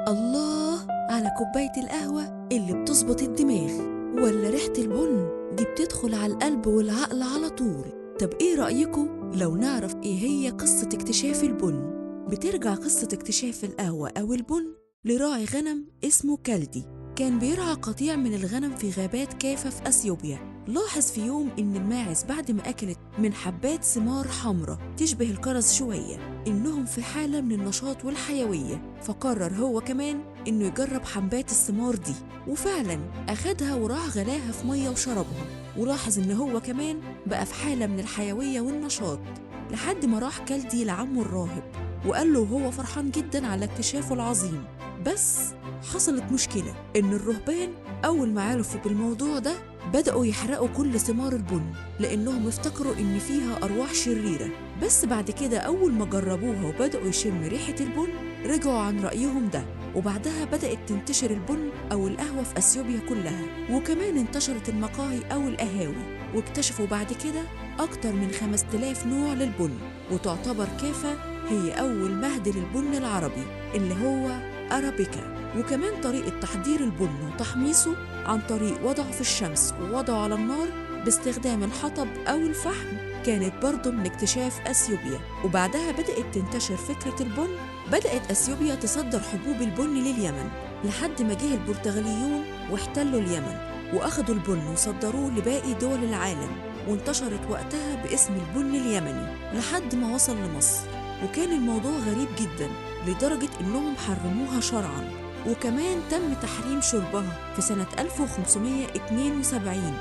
الله على كوباية القهوة اللي بتظبط الدماغ، ولا ريحة البن دي بتدخل على القلب والعقل على طول. طب ايه رأيكم لو نعرف ايه هي قصة اكتشاف البن؟ بترجع قصة اكتشاف القهوة أو البن لراعي غنم اسمه كالدي، كان بيرعى قطيع من الغنم في غابات كافة في أثيوبيا. لاحظ في يوم إن الماعز بعد ما أكلت من حبات ثمار حمراء تشبه الكرز شوية إنهم في حالة من النشاط والحيوية، فقرر هو كمان إنه يجرب حبات الثمار دي، وفعلا أخدها وراح غلاها في مية وشربها، ولاحظ إن هو كمان بقى في حالة من الحيوية والنشاط، لحد ما راح كالدي لعمه الراهب وقال له وهو فرحان جدا على اكتشافه العظيم. بس حصلت مشكلة، إن الرهبان أول ما عرفوا بالموضوع ده بدأوا يحرقوا كل ثمار البن لأنهم افتكروا إن فيها أرواح شريرة. بس بعد كده أول ما جربوها وبدأوا يشموا ريحة البن رجعوا عن رأيهم ده، وبعدها بدأت تنتشر البن أو القهوة في أثيوبيا كلها، وكمان انتشرت المقاهي أو القهاوي، واكتشفوا بعد كده أكتر من 5000 نوع للبن، وتعتبر كافة هي أول مهد للبن العربي اللي هو أرابيكا. وكمان طريقة تحضير البن وتحميصه عن طريق وضعه في الشمس ووضعه على النار باستخدام الحطب أو الفحم كانت برضه من اكتشاف أثيوبيا. وبعدها بدأت تنتشر فكرة البن، بدأت أثيوبيا تصدر حبوب البن لليمن لحد ما جه البرتغاليون واحتلوا اليمن وأخدوا البن وصدروه لباقي دول العالم، وانتشرت وقتها باسم البن اليمني لحد ما وصل لمصر. وكان الموضوع غريب جدا لدرجة إنهم حرموها شرعاً، وكمان تم تحريم شربها في سنة 1572.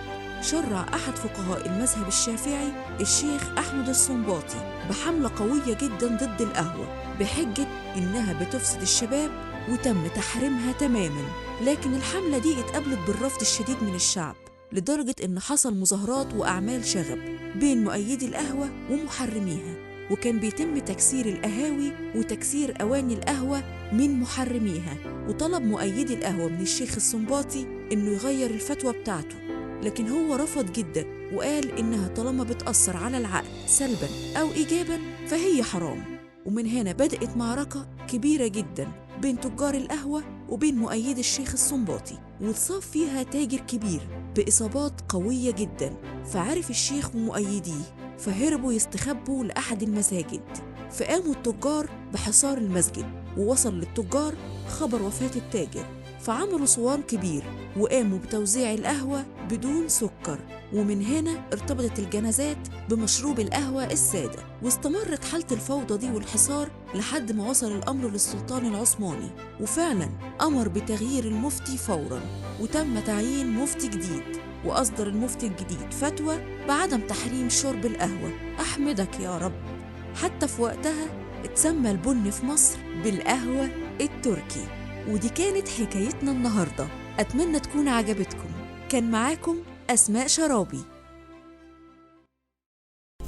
شرع أحد فقهاء المذهب الشافعي الشيخ أحمد الصنباطي بحملة قوية جدا ضد القهوة بحجة إنها بتفسد الشباب، وتم تحريمها تماما. لكن الحملة دي اتقابلت بالرفض الشديد من الشعب، لدرجة إن حصل مظاهرات وأعمال شغب بين مؤيدي القهوة ومحرميها، وكان بيتم تكسير القهاوي وتكسير أواني القهوة من محرميها. وطلب مؤيدي القهوة من الشيخ الصنباطي إنه يغير الفتوى بتاعته، لكن هو رفض جدا وقال إنها طالما بتأثر على العقل سلبا أو إيجابا فهي حرام. ومن هنا بدأت معركة كبيرة جدا بين تجار القهوة وبين مؤيدي الشيخ الصنباطي، واتصاب فيها تاجر كبير بإصابات قوية جدا، فعرف الشيخ ومؤيديه فهربوا يستخبوا لأحد المساجد، فقاموا التجار بحصار المسجد، ووصل للتجار خبر وفاة التاجر، فعملوا صوان كبير وقاموا بتوزيع القهوة بدون سكر. ومن هنا ارتبطت الجنازات بمشروب القهوة السادة، واستمرت حالة الفوضى دي والحصار لحد ما وصل الأمر للسلطان العثماني، وفعلا أمر بتغيير المفتي فورا وتم تعيين مفتي جديد، وأصدر المفتي الجديد فتوى بعدم تحريم شرب القهوة. أحمدك يا رب. حتى في وقتها اتسمى البن في مصر بالقهوة التركي. ودي كانت حكايتنا النهاردة، أتمنى تكون عجبتكم. كان معاكم أسماء شرابي.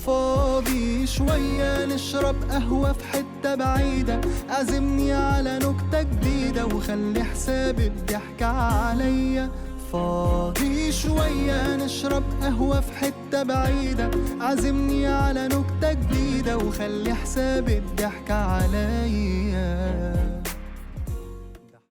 فاضي شوية نشرب قهوة في حتة بعيدة، عزمني على نكتة جديدة وخلي حساب الضحكة عليا. فاضي شوية نشرب قهوة في حتة بعيدة، عزمني على نكتة جديدة وخلي حساب الضحكة عليا.